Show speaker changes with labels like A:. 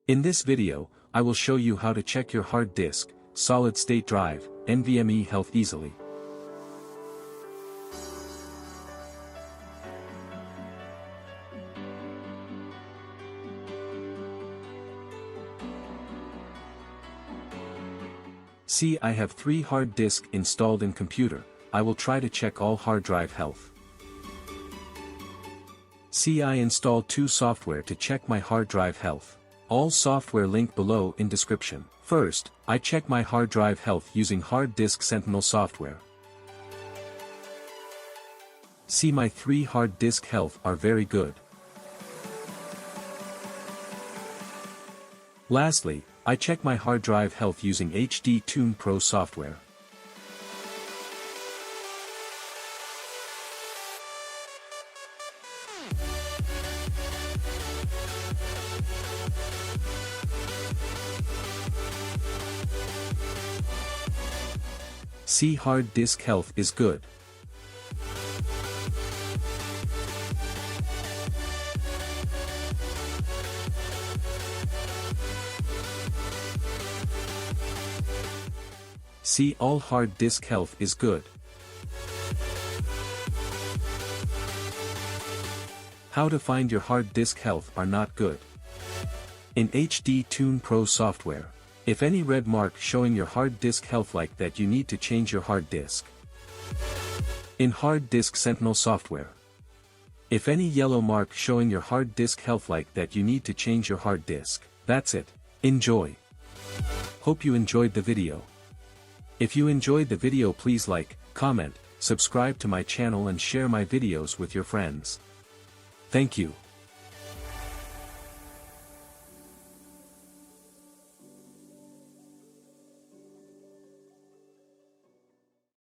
A: In this video, I will show you how to check your hard disk, solid-state drive, NVMe health easily. See, I have 3 hard disk installed in computer. I will try to check all hard drive health. See, I installed 2 software to check my hard drive health. All software link below in description. First, I check my hard drive health using Hard Disk Sentinel software. See, my 3 hard disk health are very good. Lastly, I check my hard drive health using HD Tune Pro software. See, hard disk health is good. See, all hard disk health is good. How to find your hard disk health are not good. In HD Tune Pro software, if any red mark showing your hard disk health like that, you need to change your hard disk. In Hard Disk Sentinel software, if any yellow mark showing your hard disk health like that, you need to change your hard disk. That's it. Enjoy. Hope you enjoyed the video. If you enjoyed the video, please like, comment, subscribe to my channel and share my videos with your friends. Thank you.